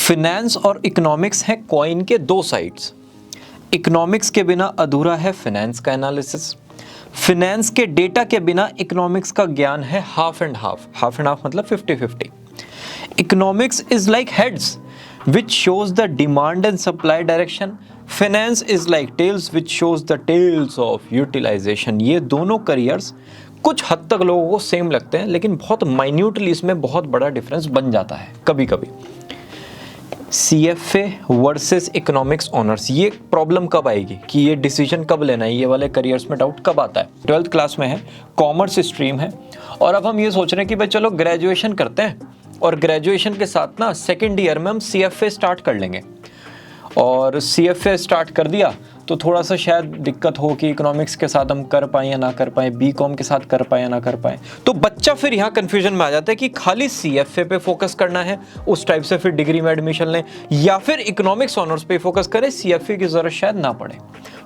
Finance और economics है coin के दो साइड्स। इकोनॉमिक्स के बिना अधूरा है फिनेंस का एनालिसिस। फिनेंस के डेटा के बिना इकोनॉमिक्स का ज्ञान है हाफ एंड हाफ मतलब 50-50। Economics is like heads which shows the demand and supply direction. Finance is like tails which shows the tails of utilization. ये दोनों करियर्स कुछ हद तक लोगों को सेम लगते हैं, लेकिन बहुत माइन्यूटली इसमें बहुत बड़ा डिफरेंस बन जाता है कभी कभी। CFA वर्सेस इकोनॉमिक्स ऑनर्स, ये प्रॉब्लम कब आएगी कि ये डिसीजन कब लेना है, ये वाले करियर्स में डाउट कब आता है। 12th क्लास में है, कॉमर्स स्ट्रीम है, और अब हम ये सोच रहे हैं कि भाई चलो ग्रेजुएशन करते हैं और ग्रेजुएशन के साथ ना सेकेंड ईयर में हम CFA स्टार्ट कर लेंगे। और CFA स्टार्ट कर दिया तो थोड़ा सा शायद दिक्कत हो कि इकोनॉमिक्स के साथ हम कर पाए या ना कर पाए, BCom के साथ कर पाए या ना कर पाए। तो बच्चा फिर यहाँ कन्फ्यूजन में आ जाता है कि खाली CFA पे फोकस करना है, उस टाइप से फिर डिग्री में एडमिशन लें, या फिर इकोनॉमिक्स ऑनर्स पे फोकस करें, CFA की जरूरत शायद ना पड़े।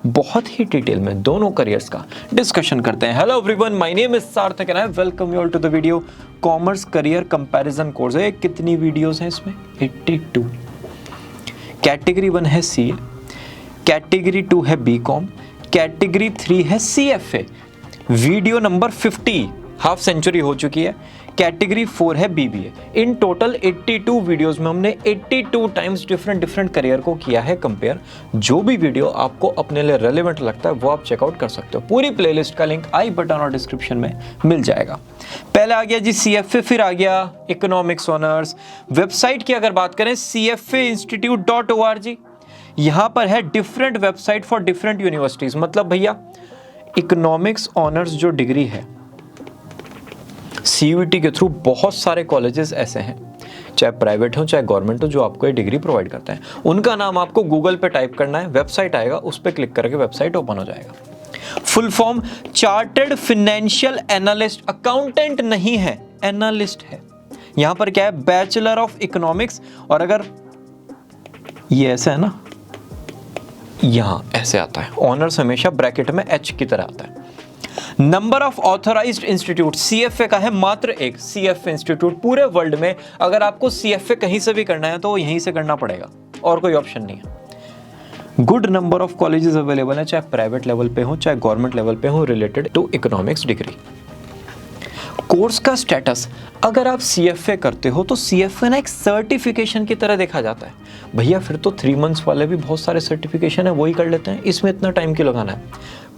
बहुत ही डिटेल में दोनों करियर्स का डिस्कशन करते हैं। Hello everyone, my name is Sarthak and I welcome you all to the video commerce career comparison course. है कितनी वीडियोस हैं इसमें? 82। कैटेगरी 1 है CA, कैटेगरी 2 है BCom, कैटेगरी 3 है CFA। Video number 50 half century हो चुकी है। कैटेगरी 4 है BBA। इन टोटल 82 वीडियोस में हमने 82 टाइम्स डिफरेंट करियर को किया है कंपेयर। जो भी वीडियो आपको अपने लिए रेलेवेंट लगता है वो आप चेकआउट कर सकते हो। पूरी प्लेलिस्ट का लिंक आई बटन और डिस्क्रिप्शन में मिल जाएगा। पहले आ गया जी CFA, फिर आ गया इकोनॉमिक्स ऑनर्स। वेबसाइट की अगर बात करें CFAinstitute.org, यहां पर है different website for different universities. मतलब भैया इकोनॉमिक्स ऑनर्स जो डिग्री है CUET के थ्रू बहुत सारे कॉलेजेस ऐसे हैं, चाहे प्राइवेट हो चाहे गवर्नमेंट हो, जो आपको ये डिग्री प्रोवाइड करते हैं। उनका नाम आपको गूगल पे टाइप करना है, वेबसाइट आएगा, उस पर क्लिक करके वेबसाइट ओपन हो जाएगा। Full form chartered financial analyst. Accountant नहीं है, एनालिस्ट है। यहां पर क्या है? Bachelor of economics. और अगर ये ऐसा है ना, यहां ऐसे आता है, ऑनर्स हमेशा ब्रैकेट में H की तरह आता है। Number of authorised institute, CFA का है मात्र एक CFA इंस्टीट्यूट। पूरे वर्ल्ड में अगर आपको CFA कहीं से भी करना है तो यहीं से करना पड़ेगा, और कोई ऑप्शन नहीं है। Good number of colleges available है, चाहे प्राइवेट लेवल पे हो चाहे गवर्नमेंट लेवल पे हो, related to economics degree. Course का स्टेटस, अगर आप CFA करते हो तो CFA ना एक सर्टिफिकेशन की तरह देखा जाता है। भैया फिर तो 3 मंथ्स वाले भी बहुत सारे सर्टिफिकेशन है, वही कर लेते हैं, इसमें इतना टाइम क्यों लगाना है।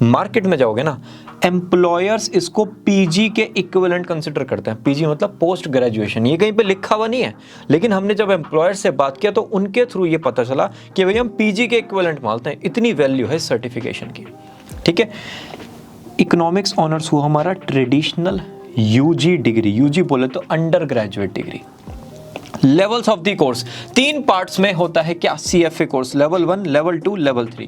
मार्केट में जाओगे ना, एम्प्लॉयर्स इसको PG के इक्विवेलेंट कंसिडर करते हैं। PG मतलब पोस्ट ग्रेजुएशन। ये कहीं पे लिखा हुआ नहीं है, लेकिन हमने जब एम्प्लॉयर से बात किया तो उनके थ्रू ये पता चला कि भैया हम PG के इक्विवेलेंट मानते हैं। इतनी वैल्यू है सर्टिफिकेशन की, ठीक है। इकोनॉमिक्स ऑनर्स हुआ हमारा ट्रेडिशनल UG डिग्री। UG बोले तो under graduate degree. Levels of the course 3 parts में होता है क्या CFA course? Level 1, level 2, level 3।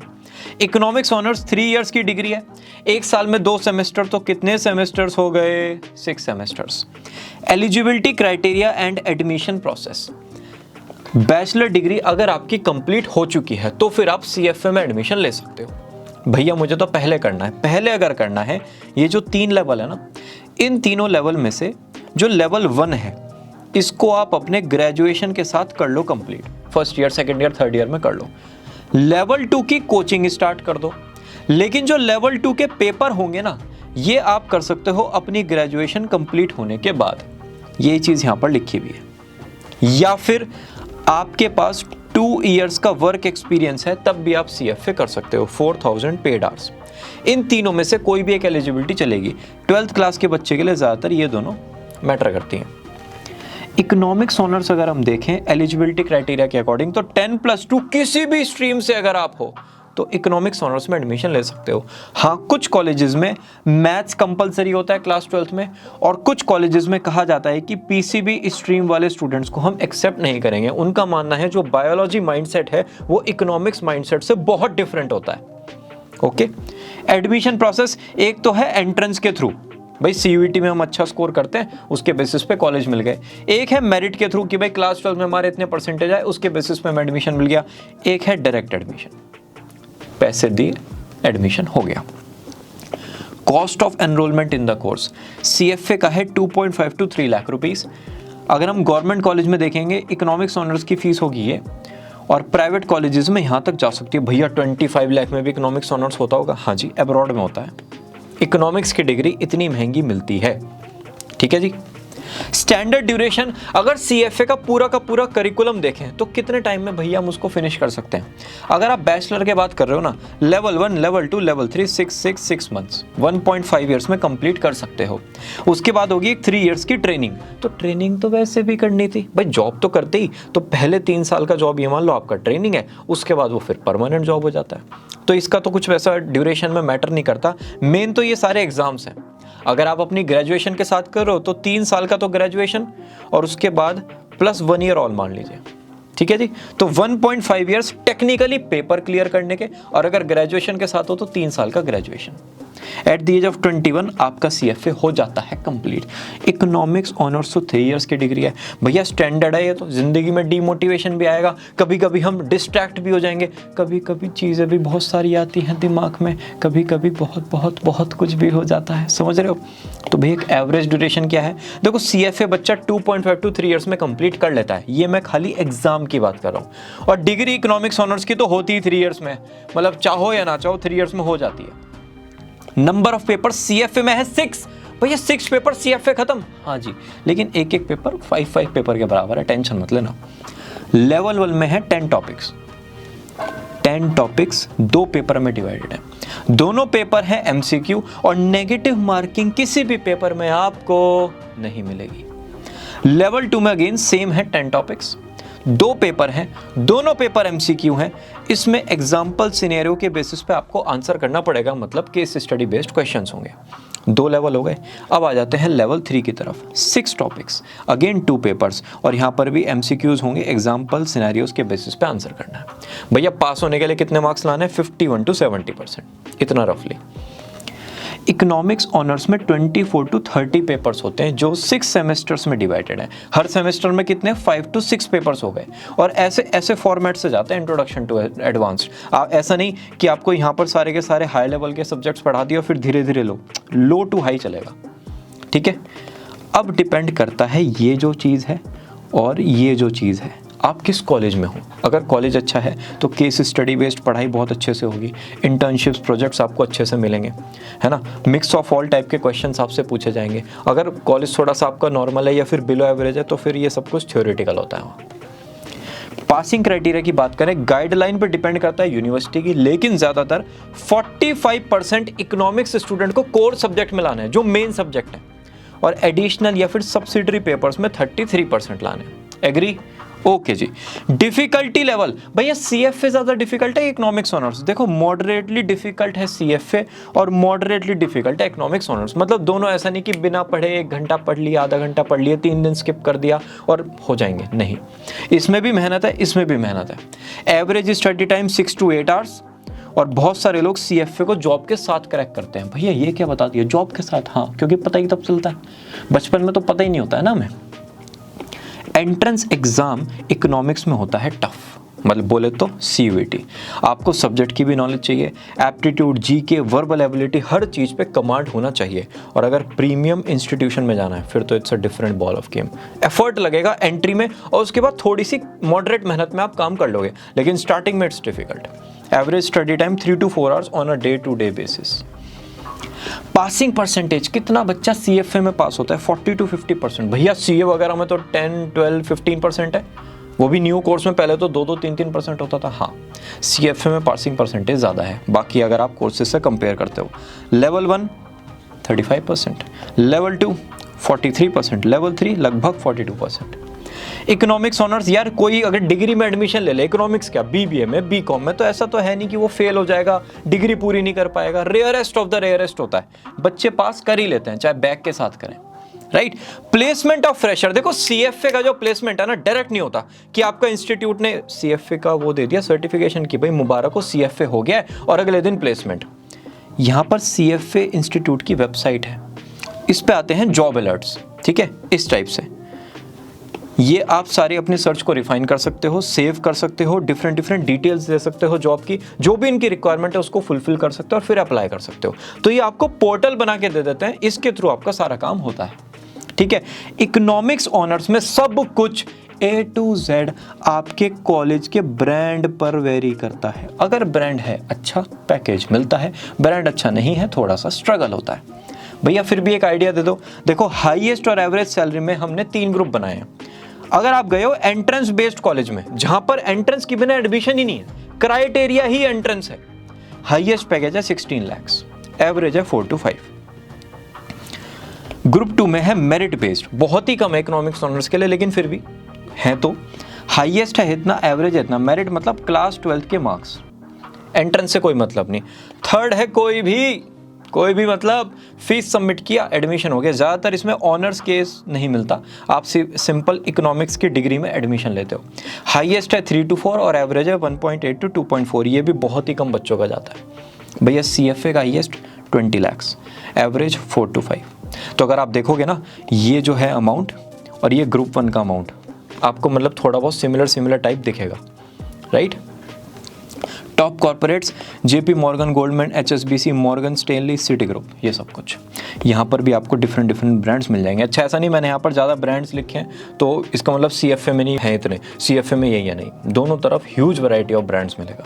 Economics honours 3 years की डिग्री है। एक साल में 2 सेमेस्टर, तो कितने सेमेस्टर्स हो गए? 6 semesters. Eligibility criteria and admission process. Bachelor degree अगर आपकी कंप्लीट हो चुकी है तो फिर आप CFA में एडमिशन ले सकते हो। भैया मुझे तो पहले करना है, पहले अगर करना है, ये जो 3 लेवल है ना, इन तीनों लेवल में से जो लेवल 1 है इसको आप अपने ग्रेजुएशन के साथ कर लो complete. First year, second year, third year में कर लो। लेवल 2 की कोचिंग स्टार्ट कर दो। लेकिन जो लेवल 2 के पेपर होंगे ना, ये आप कर सकते हो अपनी ग्रेजुएशन कंप्लीट होने के बाद। ये चीज यहां पर लिखी हुई है। या फिर आपके पास 2 इयर्स का वर्क एक्सपीरियंस है, तब भी आप CFA कर सकते हो, 4000 पेड आवर्स। इन तीनों में से कोई भी एक एलिजिबिलिटी चलेगी। 12th क्लास के बच्चे के लिए ज्यादातर ये दोनों मैटर करती हैं। इकोनॉमिक्स ऑनर्स अगर हम देखें एलिजिबिलिटी क्राइटेरिया के अकॉर्डिंग, तो 10+2 किसी भी स्ट्रीम से अगर आप हो तो इकोनॉमिक्स ऑनर्स में एडमिशन ले सकते हो। हाँ, कुछ कॉलेजेस में मैथ्स कंपलसरी होता है क्लास 12th में, और कुछ कॉलेजेस में कहा जाता है कि PCB स्ट्रीम वाले स्टूडेंट्स को हम एक्सेप्ट नहीं करेंगे। उनका मानना है जो बायोलॉजी माइंडसेट है वो इकोनॉमिक्स माइंडसेट से बहुत डिफरेंट होता है। ओके, एडमिशन प्रोसेस एक तो है एंट्रेंस के थ्रू, भाई CUET में हम अच्छा स्कोर करते हैं, उसके बेसिस पे कॉलेज मिल गए। एक है मेरिट के थ्रू कि भाई क्लास 12 में हमारे इतने परसेंटेज आए, उसके बेसिस पे हमें एडमिशन मिल गया। एक है डायरेक्ट एडमिशन, पैसे दिए एडमिशन हो गया। Cost of enrolment in the course, CFA का है 2.5 to 3 लाख रुपीस। अगर हम गवर्नमेंट कॉलेज में देखेंगे इकोनॉमिक्स ऑनर्स की फीस होगी ये, और प्राइवेट कॉलेजेस में यहाँ तक जा सकती है। भैया 25 लाख में भी इकोनॉमिक्स ऑनर्स होता होगा? हाँ जी, अब्रॉड में होता है। इकोनॉमिक्स की डिग्री इतनी महंगी मिलती है। ठीक है जी। स्टैंडर्ड ड्यूरेशन, अगर सीएफए का पूरा करिकुलम देखें तो कितने टाइम में भैया हम उसको फिनिश कर सकते हैं? अगर आप बैचलर की बात कर रहे हो ना, level 1, level 2, level 3, 6 months, 1.5 years में कंप्लीट कर सकते हो। उसके बाद होगी एक 3 ईयर्स की ट्रेनिंग। तो ट्रेनिंग तो वैसे भी करनी थी भाई, जॉब तो करते ही तो पहले 3 साल का जॉब ये मान लो आपका ट्रेनिंग है, उसके बाद वो फिर परमानेंट जॉब हो जाता है। तो इसका तो कुछ वैसा ड्यूरेशन में मैटर नहीं करता। मेन तो ये सारे एग्जाम्स हैं। अगर आप अपनी ग्रेजुएशन के साथ कर रहे हो तो 3 साल का तो ग्रेजुएशन और उसके बाद प्लस 1 ईयर ऑल मान लीजिए। ठीक है जी। तो 1.5 ईयर्स टेक्निकली पेपर क्लियर करने के, और अगर ग्रेजुएशन के साथ हो तो 3 साल का graduation. At the age of 21 आपका सीएफए हो जाता है कंप्लीट। इकोनॉमिक्स ऑनर्स तो 3 इयर्स की डिग्री है भैया, स्टैंडर्ड है ये तो। जिंदगी में डीमोटिवेशन भी आएगा, कभी कभी हम डिस्ट्रैक्ट भी हो जाएंगे, कभी कभी चीज़ें भी बहुत सारी आती हैं दिमाग में, कभी कभी बहुत बहुत बहुत कुछ भी हो जाता है, समझ रहे हो? तो भैया एक एवरेज ड्यूरेशन क्या है? देखो सीएफए बच्चा 2.5 to 3 इयर्स में कंप्लीट कर लेता है, ये मैं खाली एग्जाम की बात कर रहा हूँ। और डिग्री इकोनॉमिक्स ऑनर्स की तो होती ही 3 इयर्स में, मतलब चाहो या ना चाहो 3 इयर्स में हो जाती है। नंबर ऑफ पेपर सीएफए में है 6। भैया 6 पेपर सीएफए खत्म? हाँ जी, लेकिन एक एक पेपर 5 पेपर के बराबर है, टेंशन मत लेना। लेवल 1 में है 10 टॉपिक्स। 10 टॉपिक्स 2 पेपर में डिवाइडेड है। दोनों पेपर है एमसीक्यू, और नेगेटिव मार्किंग किसी भी पेपर में आपको नहीं मिलेगी। लेवल 2 में अगेन सेम है 10 टॉपिक्स, 2 पेपर हैं, दोनों पेपर एमसीक्यू हैं। इसमें एग्जाम्पल सिनेरियो के बेसिस पे आपको आंसर करना पड़ेगा, मतलब केस स्टडी बेस्ड क्वेश्चंस होंगे। 2 लेवल हो गए। अब आ जाते हैं लेवल 3 की तरफ। 6 टॉपिक्स, अगेन 2 पेपर्स, और यहाँ पर भी एमसीक्यूज होंगे, एग्जाम्पल सिनेरियोज के बेसिस पे आंसर करना है। भैया पास होने के लिए कितने मार्क्स लाने हैं? 51 to 70%, इतना रफली। इकोनॉमिक्स ऑनर्स में 24 to 30 पेपर्स होते हैं, जो 6 सेमेस्टर्स में डिवाइडेड है। हर सेमेस्टर में कितने? 5 to 6 पेपर्स हो गए, और ऐसे फॉर्मेट से जाते हैं इंट्रोडक्शन टू एडवांस्ड। ऐसा नहीं कि आपको यहाँ पर सारे के सारे हाई लेवल के सब्जेक्ट्स पढ़ा दिए और फिर धीरे धीरे लो टू हाई चलेगा। ठीक है। अब डिपेंड करता है ये जो चीज़ है और ये जो चीज़ है, आप किस कॉलेज में हो। अगर कॉलेज अच्छा है तो केस स्टडी बेस्ड पढ़ाई बहुत अच्छे से होगी, इंटर्नशिप्स प्रोजेक्ट्स आपको अच्छे से मिलेंगे, है ना। मिक्स ऑफ ऑल टाइप के क्वेश्चंस आपसे पूछे जाएंगे। अगर कॉलेज थोड़ा सा आपका नॉर्मल है या फिर बिलो एवरेज है तो फिर ये सब कुछ थ्योरेटिकल होता है वहाँ। पासिंग क्राइटेरिया की बात करें, गाइडलाइन पर डिपेंड करता है यूनिवर्सिटी की, लेकिन ज़्यादातर 45% इकोनॉमिक्स स्टूडेंट को कोर सब्जेक्ट में लाना है, जो मेन सब्जेक्ट है, और एडिशनल या फिर सब्सिडरी पेपर्स में 33% लाने हैं। एग्री? ओके जी। डिफिकल्टी लेवल, भैया सीएफए ज्यादा डिफिकल्ट है इकोनॉमिक्स ऑनर्स? देखो मॉडरेटली डिफिकल्ट है सीएफए और मॉडरेटली डिफिकल्ट है इकोनॉमिक्स ऑनर्स। मतलब दोनों, ऐसा नहीं कि बिना पढ़े 1 घंटा पढ़ लिया, आधा घंटा पढ़ लिया, 3 दिन स्किप कर दिया और हो जाएंगे, नहीं। इसमें भी मेहनत है, इसमें भी मेहनत है। Average study time 6 to 8 hours, और बहुत सारे लोग सीएफए को जॉब के साथ क्रैक करते हैं। भैया ये क्या बता दिया, जॉब के साथ? हाँ, क्योंकि पता ही तब चलता है, बचपन में तो पता ही नहीं होता है ना हमें। एंट्रेंस एग्जाम इकोनॉमिक्स में होता है टफ, मतलब बोले तो सीयूईटी। आपको सब्जेक्ट की भी नॉलेज चाहिए, एप्टीट्यूड, जीके, वर्बल एबिलिटी, हर चीज़ पे कमांड होना चाहिए। और अगर प्रीमियम इंस्टीट्यूशन में जाना है फिर तो it's a different ball of game. Effort लगेगा एंट्री में, और उसके बाद थोड़ी सी मॉडरेट मेहनत में आप काम कर लोगे, लेकिन स्टार्टिंग में it's difficult. Average study time 3 to 4 hours on a day to day basis. Passing percentage, कितना बच्चा सीएफए में पास होता है? 40 to 50%। भैया सीए वगैरह में तो 10, 12, 15% है, वो भी न्यू कोर्स में। पहले तो 2, 3, 3% होता था। हाँ, सीएफए में पासिंग परसेंटेज ज़्यादा है, बाकी अगर आप कोर्सेज से कंपेयर करते हो। लेवल 1 35%, लेवल 2 43%, लेवल 3 लगभग 42%। इकोनॉमिक्स ऑनर्स, यार कोई अगर डिग्री में एडमिशन ले ले, इकोनॉमिक्स क्या, बीबीए में, बीकॉम में, तो ऐसा तो है नहीं कि वो फेल हो जाएगा, डिग्री पूरी नहीं कर पाएगा। रेयरेस्ट ऑफ द रेयरेस्ट होता है, बच्चे पास कर ही लेते हैं, चाहे बैक के साथ करें, राइट। प्लेसमेंट ऑफ फ्रेशर, देखो सीएफए का जो प्लेसमेंट है ना, डायरेक्ट नहीं होता कि आपका इंस्टीट्यूट ने सीएफए का वो दे दिया सर्टिफिकेशन की, भाई मुबारक हो सीएफए हो गया है, और अगले दिन प्लेसमेंट। यहाँ पर सीएफए इंस्टीट्यूट की वेबसाइट है, इस पे आते हैं जॉब अलर्ट्स, ठीक है, इस टाइप से। ये आप सारे अपने सर्च को रिफाइन कर सकते हो, सेव कर सकते हो, डिफरेंट डिटेल्स दे सकते हो जॉब की, जो भी इनकी रिक्वायरमेंट है उसको फुलफिल कर सकते हो और फिर अप्लाई कर सकते हो। तो ये आपको पोर्टल बना के दे देते हैं, इसके थ्रू आपका सारा काम होता है। ठीक है। इकोनॉमिक्स ऑनर्स में सब कुछ A to Z आपके कॉलेज के ब्रांड पर वेरी करता है। अगर ब्रांड है अच्छा पैकेज मिलता है, ब्रांड अच्छा नहीं है थोड़ा सा स्ट्रगल होता है। भैया फिर भी एक आइडिया दे दो। देखो हाईएस्ट और एवरेज सैलरी में हमने 3 ग्रुप बनाए हैं। अगर आप गए हो एंट्रेंस बेस्ड कॉलेज में जहां पर एंट्रेंस के बिना एडमिशन ही नहीं है, क्राइटेरिया ही एंट्रेंस है, हाईएस्ट पैकेज है 16 लाख, एवरेज है 4 to 5। ग्रुप 2 में है मेरिट बेस्ड, बहुत ही कम है इकोनॉमिक्स ऑनर्स के लिए, लेकिन फिर भी है तो हाईएस्ट है इतना, एवरेज है इतना। मेरिट मतलब क्लास 12 के मार्क्स, एंट्रेंस से कोई मतलब नहीं। थर्ड है कोई भी मतलब फीस सबमिट किया एडमिशन हो गया। ज़्यादातर इसमें ऑनर्स केस नहीं मिलता, आप सिंपल इकोनॉमिक्स की डिग्री में एडमिशन लेते हो। हाईएस्ट है 3 to 4 और एवरेज है 1.8 to 2.4, ये भी बहुत ही कम बच्चों का जाता है। भैया CFA का हाईएस्ट 20 लाख, एवरेज 4 to 5। तो अगर आप देखोगे ना ये जो है अमाउंट और ये ग्रुप 1 का अमाउंट, आपको मतलब थोड़ा बहुत सिमिलर टाइप दिखेगा, right. Top corporates JP Morgan, Goldman, HSBC, Morgan Stanley, city group, ये सब कुछ। यहाँ पर भी आपको डिफरेंट ब्रांड्स मिल जाएंगे। अच्छा ऐसा नहीं मैंने यहाँ पर ज़्यादा ब्रांड्स लिखे हैं तो इसका मतलब CFA में नहीं है इतने, CFA में यही है नहीं, दोनों तरफ ह्यूज वैरायटी ऑफ ब्रांड्स मिलेगा।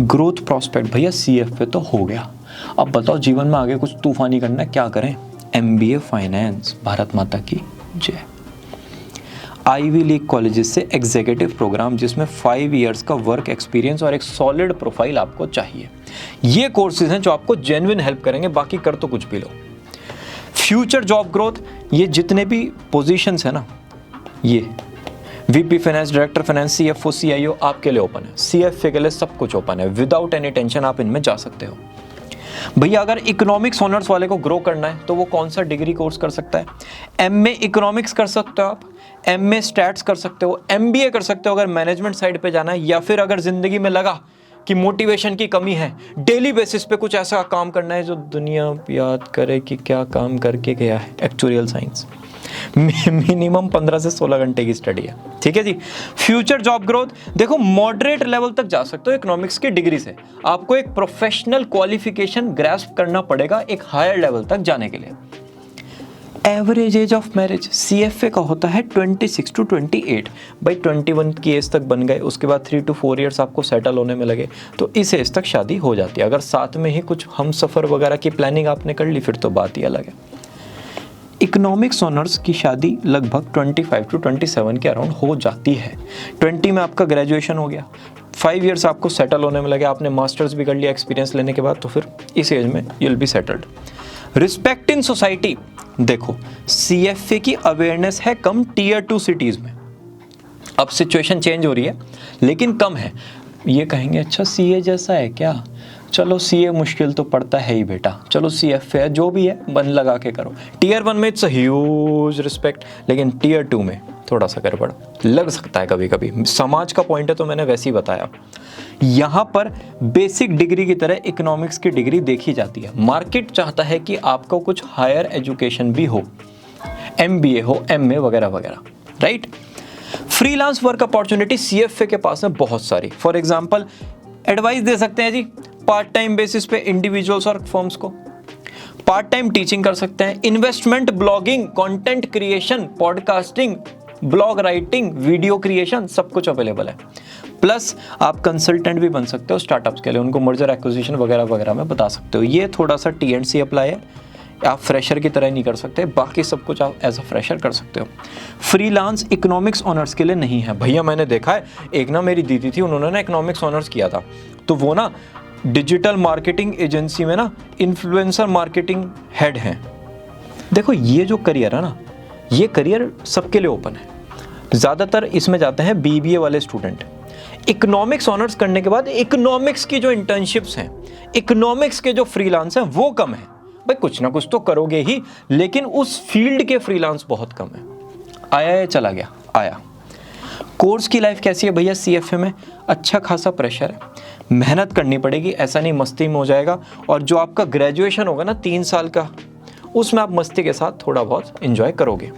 ग्रोथ प्रॉस्पेक्ट, भैया CFA तो हो गया, अब बताओ जीवन में आगे कुछ तूफानी करना है, क्या करें? MBA फाइनेंस, भारत माता की जय। आईवी लीग कॉलेजेस से एग्जीक्यूटिव प्रोग्राम जिसमें 5 इयर्स का वर्क एक्सपीरियंस और एक सॉलिड प्रोफाइल आपको चाहिए। ये कोर्सेज हैं जो आपको जेन्युइन हेल्प करेंगे, बाकी कर तो कुछ भी लो। फ्यूचर जॉब ग्रोथ, ये जितने भी पोजीशंस है ना, ये VP finance, director finance, CFO, CIO आपके लिए ओपन है। CFA के लिए सब कुछ ओपन है, विदाउट एनी टेंशन आप इनमें जा सकते हो। भैया अगर इकोनॉमिक्स ऑनर्स वाले को ग्रो करना है तो वो कौन सा डिग्री कोर्स कर सकता है? MA इकोनॉमिक्स कर सकते हो आप, MA स्टैट्स कर सकते हो, MBA कर सकते हो अगर मैनेजमेंट साइड पे जाना है, या फिर अगर जिंदगी में लगा कि मोटिवेशन की कमी है, डेली बेसिस पे कुछ ऐसा काम करना है जो दुनिया याद करे कि क्या काम करके गया है, एक्चुअल साइंस, मिनिमम 15 से 16 घंटे की स्टडी है, ठीक है जी। फ्यूचर जॉब ग्रोथ, देखो मॉडरेट लेवल तक जा सकते हो इकोनॉमिक्स की डिग्री से, आपको एक प्रोफेशनल क्वालिफिकेशन ग्रैस्प करना पड़ेगा एक हायर लेवल तक जाने के लिए। Average age of marriage CFA का होता है 26 to 28। भाई 21 की एज तक बन गए, उसके बाद 3 to 4 इयर्स आपको सेटल होने में लगे तो इस एज तक शादी हो जाती है। अगर साथ में ही कुछ हम सफ़र वगैरह की प्लानिंग आपने कर ली फिर तो बात ही अलग है। इकोनॉमिक्स ऑनर्स की शादी लगभग 25 to 27 के अराउंड हो जाती है। 20 में आपका ग्रेजुएशन हो गया, 5 इयर्स आपको सेटल होने में लगे, आपने मास्टर्स भी कर लिया एक्सपीरियंस लेने के बाद, तो फिर इस एज में you will be settled. Respect in society, देखो CFA की अवेयरनेस है कम Tier 2 सिटीज़ में, अब सिचुएशन चेंज हो रही है लेकिन कम है। ये कहेंगे अच्छा CA जैसा है क्या, चलो CA मुश्किल तो पड़ता है ही बेटा, चलो CFA है, जो भी है मन लगा के करो। Tier 1 में इट्स ह्यूज रिस्पेक्ट, लेकिन Tier 2 में थोड़ा सा गड़बड़ लग सकता है कभी कभी। समाज का पॉइंट है तो मैंने वैसे ही बताया। यहाँ पर बेसिक डिग्री की तरह इकोनॉमिक्स की डिग्री देखी जाती है। मार्केट चाहता है कि आपको कुछ हायर एजुकेशन भी हो, MBA हो, MA वगैरह वगैरह, right. Freelance work opportunity CFA के पास है बहुत सारी। फॉर एग्जाम्पल एडवाइस दे सकते हैं जी पार्ट टाइम बेसिस पे इंडिविजुअल्स और फर्म्स को, पार्ट टाइम टीचिंग कर सकते हैं, investment, blogging, content creation, podcasting, blog writing, video creation, सब कुछ अवेलेबल है। प्लस आप कंसल्टेंट भी बन सकते हो स्टार्टअप्स के लिए, उनको मर्जर एक्विजिशन वगैरह वगैरह में बता सकते हो। ये थोड़ा सा T&C अप्लाई है, आप फ्रेशर की तरह नहीं कर सकते, बाकी सब कुछ आप एज अ फ्रेशर कर सकते हो। फ्रीलांस इकोनॉमिक्स ऑनर्स के लिए नहीं है। भैया मैंने देखा है, एक ना मेरी दीदी थी, उन्होंने ना इकोनॉमिक्स ऑनर्स किया था, तो वो ना डिजिटल मार्केटिंग एजेंसी में ना इन्फ्लुएंसर मार्केटिंग हेड हैं। देखो ये जो करियर है ना, ये करियर सबके लिए ओपन है। ज़्यादातर इसमें जाते हैं BBA वाले स्टूडेंट। इकोनॉमिक्स ऑनर्स करने के बाद इकोनॉमिक्स की जो इंटर्नशिप्स हैं, इकोनॉमिक्स के जो फ्रीलांस हैं वो कम है। भाई कुछ ना कुछ तो करोगे ही, लेकिन उस फील्ड के फ्रीलांस बहुत कम है। आया या चला गया, आया। कोर्स की लाइफ कैसी है भैया? CFA में अच्छा खासा प्रेशर है, मेहनत करनी पड़ेगी, ऐसा नहीं मस्ती में हो जाएगा। और जो आपका ग्रेजुएशन होगा ना 3 साल का, उसमें आप मस्ती के साथ थोड़ा बहुत एंजॉय करोगे।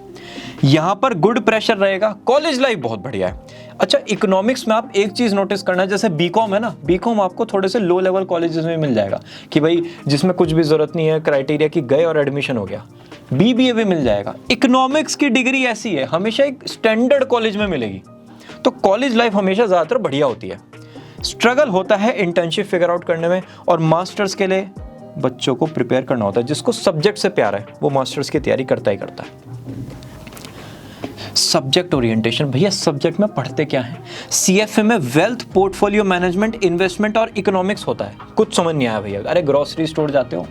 यहाँ पर गुड प्रेशर रहेगा, कॉलेज लाइफ बहुत बढ़िया है। अच्छा इकोनॉमिक्स में आप एक चीज़ नोटिस करना, जैसे BCom है ना, BCom आपको थोड़े से लो लेवल कॉलेजेस में मिल जाएगा कि भाई जिसमें कुछ भी ज़रूरत नहीं है क्राइटेरिया की, गए और एडमिशन हो गया। BBA भी मिल जाएगा। इकोनॉमिक्स की डिग्री ऐसी है, हमेशा एक स्टैंडर्ड कॉलेज में मिलेगी। तो कॉलेज लाइफ हमेशा ज़्यादातर बढ़िया होती है। स्ट्रगल होता है इंटर्नशिप फिगर आउट करने में, और मास्टर्स के लिए बच्चों को प्रिपेयर करना होता है। जिसको सब्जेक्ट से प्यार है वो मास्टर्स की तैयारी करता ही करता है। सब्जेक्ट ओरिएंटेशन, भैया सब्जेक्ट में पढ़ते क्या है? CFA में वेल्थ, पोर्टफोलियो मैनेजमेंट, इन्वेस्टमेंट और इकोनॉमिक्स होता है। कुछ समझ नहीं आया भैया? अरे ग्रोसरी स्टोर जाते हो,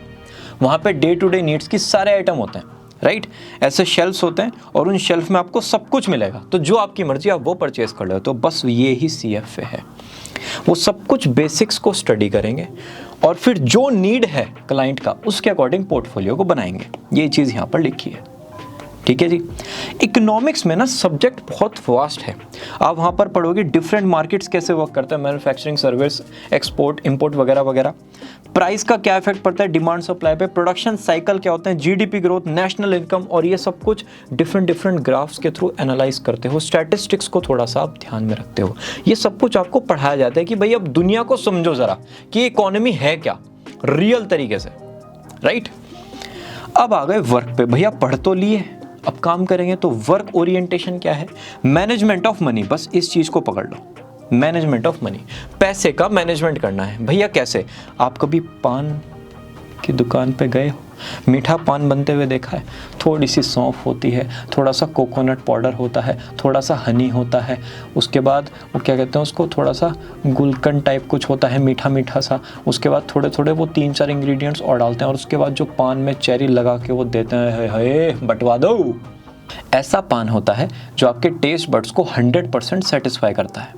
वहाँ पे डे टू डे नीड्स की सारे आइटम होते हैं, राइट? ऐसे शेल्फ्स होते हैं और उन शेल्फ में आपको सब कुछ मिलेगा, तो जो आपकी मर्जी आप वो परचेज कर लो। तो बस ये ही CFA है। वो सब कुछ बेसिक्स को स्टडी करेंगे और फिर जो नीड है क्लाइंट का उसके अकॉर्डिंग पोर्टफोलियो को बनाएंगे। ये चीज़ यहाँ पर लिखी है, ठीक है जी। इकोनॉमिक्स में ना सब्जेक्ट बहुत वास्ट है। आप वहाँ पर पढ़ोगे डिफरेंट मार्केट्स कैसे वर्क करते हैं, मैन्युफैक्चरिंग, सर्विस, एक्सपोर्ट, इंपोर्ट वगैरह वगैरह। प्राइस का क्या इफेक्ट पड़ता है डिमांड सप्लाई पे, प्रोडक्शन साइकिल क्या होते हैं, GDP ग्रोथ, नेशनल इनकम, और ये सब कुछ डिफरेंट ग्राफ्स के थ्रू एनालाइज करते हो। स्टैटिस्टिक्स को थोड़ा सा आप ध्यान में रखते हो। ये सब कुछ आपको पढ़ाया जाता है कि भाई अब दुनिया को समझो ज़रा कि इकोनॉमी है क्या रियल तरीके से, राइट? अब आ गए वर्क पे। भैया पढ़ तो लिए, अब काम करेंगे। तो वर्क ओरिएंटेशन क्या है? Management of money. बस इस चीज को पकड़ लो, मैनेजमेंट ऑफ मनी। पैसे का मैनेजमेंट करना है। भैया कैसे? आप कभी पान की दुकान पे गए हो, मीठा पान बनते हुए देखा है? थोड़ी सी सौंफ होती है, थोड़ा सा कोकोनट पाउडर होता है, थोड़ा सा हनी होता है, उसके बाद वो क्या कहते हैं उसको, थोड़ा सा गुलकंद टाइप कुछ होता है, मीठा मीठा सा। उसके बाद थोड़े थोड़े वो 3-4 इंग्रेडिएंट्स और डालते हैं, और उसके बाद जो पान में चेरी लगा के वो देते हैं, हे बंटवा दो। ऐसा पान होता है जो आपके टेस्ट बड्स को 100% सेटिस्फाई करता है।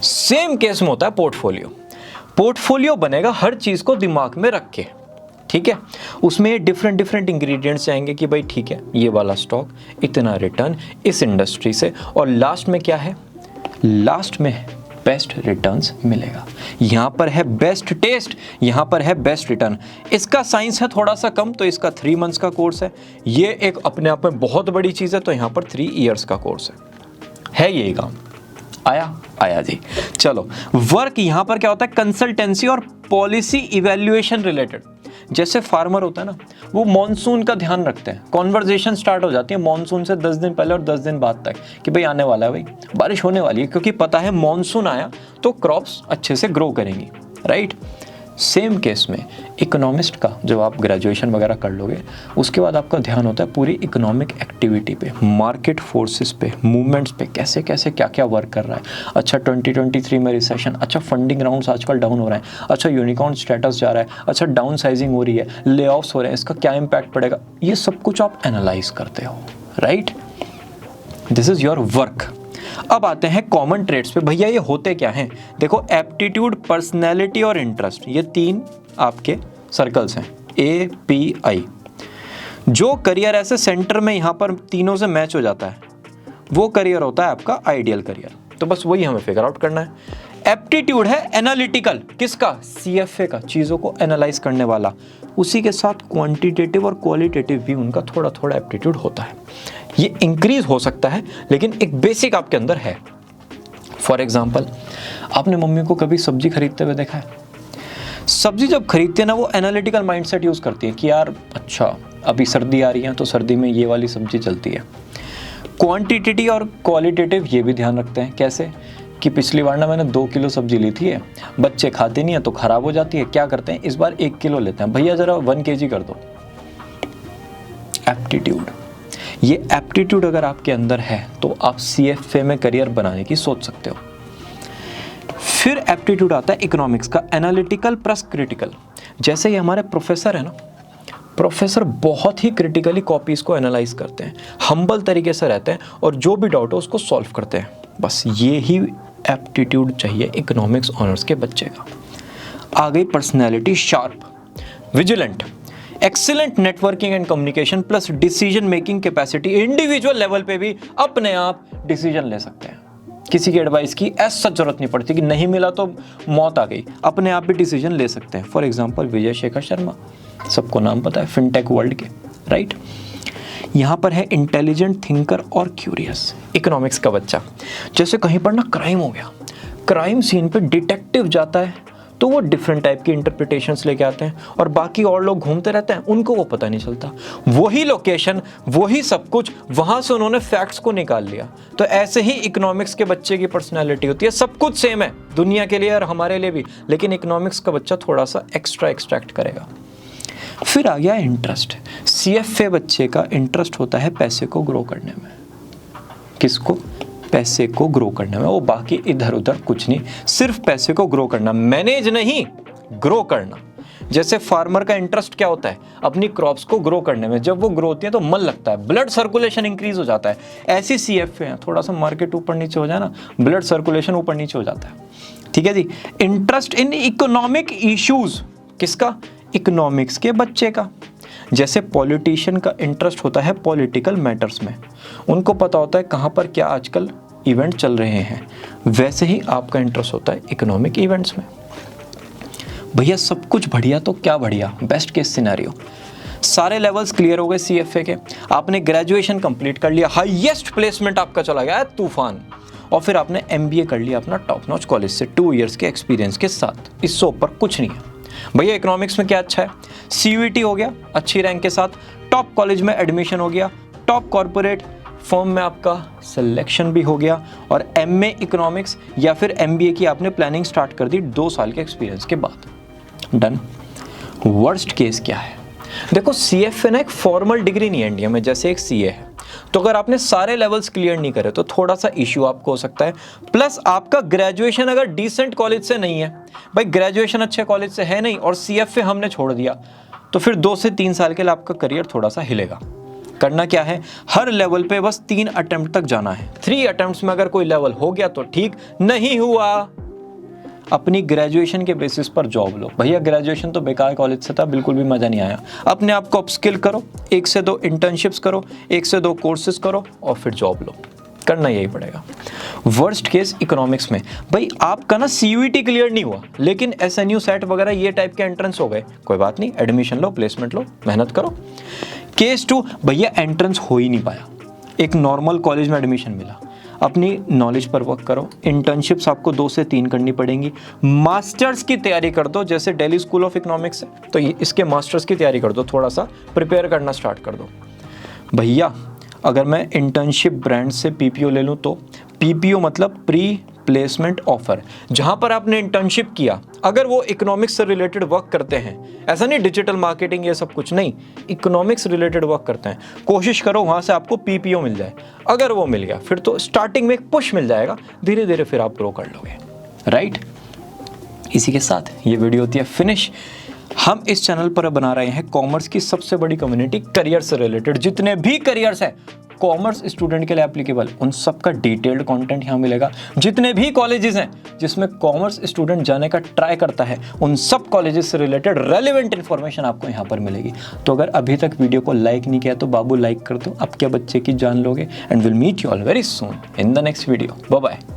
सेम केस में होता है पोर्टफोलियो। पोर्टफोलियो बनेगा हर चीज़ को दिमाग में रख के, ठीक है? उसमें डिफरेंट इंग्रेडिएंट्स जाएंगे कि भाई ठीक है ये वाला स्टॉक, इतना रिटर्न इस इंडस्ट्री से, और लास्ट में क्या है? लास्ट में बेस्ट रिटर्न्स मिलेगा। यहाँ पर है बेस्ट टेस्ट, यहाँ पर है बेस्ट रिटर्न। इसका साइंस है थोड़ा सा कम, तो इसका 3 मंथ्स का कोर्स है। ये एक अपने आप में बहुत बड़ी चीज़ है, तो यहाँ पर 3 इयर्स का कोर्स है यही काम। आया जी। चलो, वर्क यहाँ पर क्या होता है? कंसल्टेंसी और पॉलिसी इवैल्यूएशन रिलेटेड। जैसे फार्मर होता है ना, वो मॉनसून का ध्यान रखते हैं। कॉन्वर्जेशन स्टार्ट हो जाती है मॉनसून से 10 दिन पहले और 10 दिन बाद तक कि भाई आने वाला है, भाई बारिश होने वाली है, क्योंकि पता है मॉनसून आया तो क्रॉप्स अच्छे से ग्रो करेंगी, राइट? सेम केस में इकोनॉमिस्ट का जब आप ग्रेजुएशन वगैरह कर लोगे, उसके बाद आपका ध्यान होता है पूरी इकोनॉमिक एक्टिविटी पे, मार्केट फोर्सेस पे, मूवमेंट्स पे, कैसे कैसे क्या क्या वर्क कर रहा है। अच्छा 2023 में रिसेशन, अच्छा फंडिंग राउंड्स आजकल डाउन हो रहे हैं, अच्छा यूनिकॉर्न स्टेटस जा रहा है, अच्छा डाउन साइजिंग हो रही है, ले ऑफ्स हो रहे हैं, इसका क्या इम्पैक्ट पड़ेगा, ये सब कुछ आप एनालाइज करते हो, right? This is your work. अब आते हैं कॉमन ट्रेड्स पे। भैया ये होते क्या हैं? देखो, एप्टीट्यूड, पर्सनैलिटी और इंटरेस्ट, ये 3 आपके सर्कल्स हैं, API। जो करियर ऐसे सेंटर में यहाँ पर तीनों से मैच हो जाता है, वो करियर होता है आपका आइडियल करियर। तो बस वही हमें फिगर आउट करना है। एप्टीट्यूड है एनालिटिकल, किसका? CFA का, चीज़ों को एनालाइज करने वाला। उसी के साथ क्वांटिटेटिव और क्वालिटेटिव भी उनका थोड़ा थोड़ा एप्टीट्यूड होता है। ये इंक्रीज हो सकता है, लेकिन एक बेसिक आपके अंदर है। फॉर एग्जाम्पल, आपने मम्मी को कभी सब्जी खरीदते हुए देखा है? सब्जी जब खरीदते हैं ना, वो एनालिटिकल माइंडसेट यूज़ करती है कि यार अच्छा अभी सर्दी आ रही है तो सर्दी में ये वाली सब्जी चलती है। क्वांटिटी और क्वालिटेटिव ये भी ध्यान रखते हैं। कैसे? कि पिछली बार ना मैंने 2 किलो सब्जी ली थी, बच्चे खाते नहीं है तो ख़राब हो जाती है, क्या करते हैं इस बार 1 किलो लेते हैं, भैया ज़रा 1 kg कर दो। एप्टीट्यूड, ये एप्टीट्यूड अगर आपके अंदर है तो आप CFA में करियर बनाने की सोच सकते हो। फिर एप्टीट्यूड आता है इकोनॉमिक्स का, एनालिटिकल प्लस क्रिटिकल। जैसे ये हमारे प्रोफेसर है ना, प्रोफेसर बहुत ही क्रिटिकली कॉपीज़ को एनालाइज करते हैं, हम्बल तरीके से रहते हैं और जो भी डाउट हो उसको सॉल्व करते हैं। बस ये ही एप्टीट्यूड चाहिए इकोनॉमिक्स ऑनर्स के बच्चे का। आ गई personality, sharp, vigilant, excellent networking and communication plus decision making capacity. Individual level पे भी अपने आप डिसीजन ले सकते हैं, किसी की एडवाइस की ऐसा जरूरत नहीं पड़ती कि नहीं मिला तो मौत आ गई, अपने आप भी डिसीजन ले सकते हैं। फॉर एग्जांपल विजय शेखर शर्मा, सबको नाम पता है फिनटेक वर्ल्ड के, राइट? यहाँ पर है इंटेलिजेंट, थिंकर और क्यूरियस, इकोनॉमिक्स का बच्चा। जैसे कहीं पर ना क्राइम हो गया, क्राइम सीन पे डिटेक्टिव जाता है, तो वो डिफरेंट टाइप की इंटरप्रिटेशंस लेके आते हैं और बाकी और लोग घूमते रहते हैं, उनको वो पता नहीं चलता। वही लोकेशन, वही सब कुछ, वहां से उन्होंने फैक्ट्स को निकाल लिया। तो ऐसे ही इकोनॉमिक्स के बच्चे की पर्सनैलिटी होती है। सब कुछ सेम है दुनिया के लिए और हमारे लिए भी, लेकिन इकोनॉमिक्स का बच्चा थोड़ा सा एक्स्ट्रा एक्सट्रैक्ट करेगा। फिर आ गया इंटरेस्ट। CFA बच्चे का इंटरेस्ट होता है पैसे को ग्रो करने में। किसको? पैसे को ग्रो करने में। वो बाकी इधर उधर कुछ नहीं, सिर्फ पैसे को ग्रो करना, मैनेज नहीं, ग्रो करना। जैसे फार्मर का इंटरेस्ट क्या होता है? अपनी क्रॉप्स को ग्रो करने में। जब वो ग्रो होती है तो मन लगता है, ब्लड सर्कुलेशन इंक्रीज हो जाता है। ऐसी CFA है, थोड़ा सा मार्केट ऊपर नीचे हो जाए ना, ब्लड सर्कुलेशन ऊपर नीचे हो जाता है। ठीक है जी। इंटरेस्ट इन इकोनॉमिक इश्यूज, किसका? इकोनॉमिक्स के बच्चे का। जैसे पॉलिटिशियन का इंटरेस्ट होता है पॉलिटिकल मैटर्स में, उनको पता होता है कहाँ पर क्या आजकल इवेंट चल रहे हैं, वैसे ही आपका इंटरेस्ट होता है इकोनॉमिक इवेंट्स में। भैया सब कुछ बढ़िया तो क्या बढ़िया, बेस्ट केस सिनेरियो, सारे लेवल्स क्लियर हो गए CFA के, आपने ग्रेजुएशन कंप्लीट कर लिया, हाईएस्ट प्लेसमेंट आपका चला गया है तूफान, और फिर आपने MBA कर लिया अपना टॉप नॉच कॉलेज से 2 इयर्स के एक्सपीरियंस के साथ। इससे ऊपर कुछ नहीं है। भैया इकोनॉमिक्स में क्या अच्छा है? CUET हो गया अच्छी रैंक के साथ, टॉप कॉलेज में एडमिशन हो गया, टॉप कॉर्पोरेट फर्म में आपका सिलेक्शन भी हो गया, और MA इकोनॉमिक्स या फिर MBA की आपने प्लानिंग स्टार्ट कर दी 2 साल के एक्सपीरियंस के बाद। डन। वर्स्ट केस क्या है? देखो CFA ना एक फॉर्मल डिग्री नहीं है इंडिया में, जैसे एक CA है। तो अगर आपने सारे लेवल्स क्लियर नहीं करे तो थोड़ा सा इश्यू आपको हो सकता है। प्लस आपका ग्रेजुएशन अगर डिसेंट कॉलेज से नहीं है, भाई ग्रेजुएशन अच्छे कॉलेज से है नहीं और CFA हमने छोड़ दिया, तो फिर 2 से 3 साल के लिए आपका करियर थोड़ा सा हिलेगा। करना क्या है? हर लेवल पे बस 3 अटेम्प्ट तक जाना है। 3 अटेम्प्ट्स में अगर कोई लेवल हो गया तो ठीक, नहीं हुआ अपनी ग्रेजुएशन के बेसिस पर जॉब लो। भैया ग्रेजुएशन तो बेकार कॉलेज से था, बिल्कुल भी मज़ा नहीं आया। अपने आप को अपस्किल करो, 1 से 2 इंटर्नशिप्स करो, 1 से 2 कोर्सेज करो और फिर जॉब लो। करना यही पड़ेगा। वर्स्ट केस इकोनॉमिक्स में, भाई आपका ना CUET क्लियर नहीं हुआ, लेकिन SNU सेट वगैरह ये टाइप के एंट्रेंस हो गए, कोई बात नहीं, एडमिशन लो, प्लेसमेंट लो, मेहनत करो। केस 2, भैया एंट्रेंस हो ही नहीं पाया, एक नॉर्मल कॉलेज में एडमिशन मिला, अपनी नॉलेज पर वर्क करो, इंटर्नशिप्स आपको 2 से 3 करनी पड़ेंगी, मास्टर्स की तैयारी कर दो, जैसे दिल्ली स्कूल ऑफ इकोनॉमिक्स है तो इसके मास्टर्स की तैयारी कर दो, थोड़ा सा प्रिपेयर करना स्टार्ट कर दो। भैया अगर मैं इंटर्नशिप ब्रांड से PPO ले लूँ तो PPO मतलब प्री प्लेसमेंट ऑफर, जहाँ पर आपने इंटर्नशिप किया, अगर वो इकोनॉमिक्स से रिलेटेड वर्क करते हैं, ऐसा नहीं डिजिटल मार्केटिंग ये सब कुछ नहीं, इकोनॉमिक्स रिलेटेड वर्क करते हैं, कोशिश करो वहाँ से आपको PPO मिल जाए। अगर वो मिल गया फिर तो स्टार्टिंग में एक पुश मिल जाएगा, धीरे धीरे फिर आप ग्रो कर लोगे। राइट। इसी के साथ ये वीडियो होती है फिनिश। हम इस चैनल पर बना रहे हैं कॉमर्स की सबसे बड़ी कम्युनिटी, करियर से रिलेटेड जितने भी करियर्स हैं कॉमर्स स्टूडेंट के लिए एप्लीकेबल, उन सब का डिटेल्ड कंटेंट यहाँ मिलेगा। जितने भी कॉलेजेस हैं जिसमें कॉमर्स स्टूडेंट जाने का ट्राई करता है, उन सब कॉलेजेस से रिलेटेड रेलेवेंट इन्फॉर्मेशन आपको यहाँ पर मिलेगी। तो अगर अभी तक वीडियो को लाइक नहीं किया तो बाबू लाइक कर दो, अब क्या बच्चे की जान लोगे। And will meet you all very soon in the next video. Bye bye.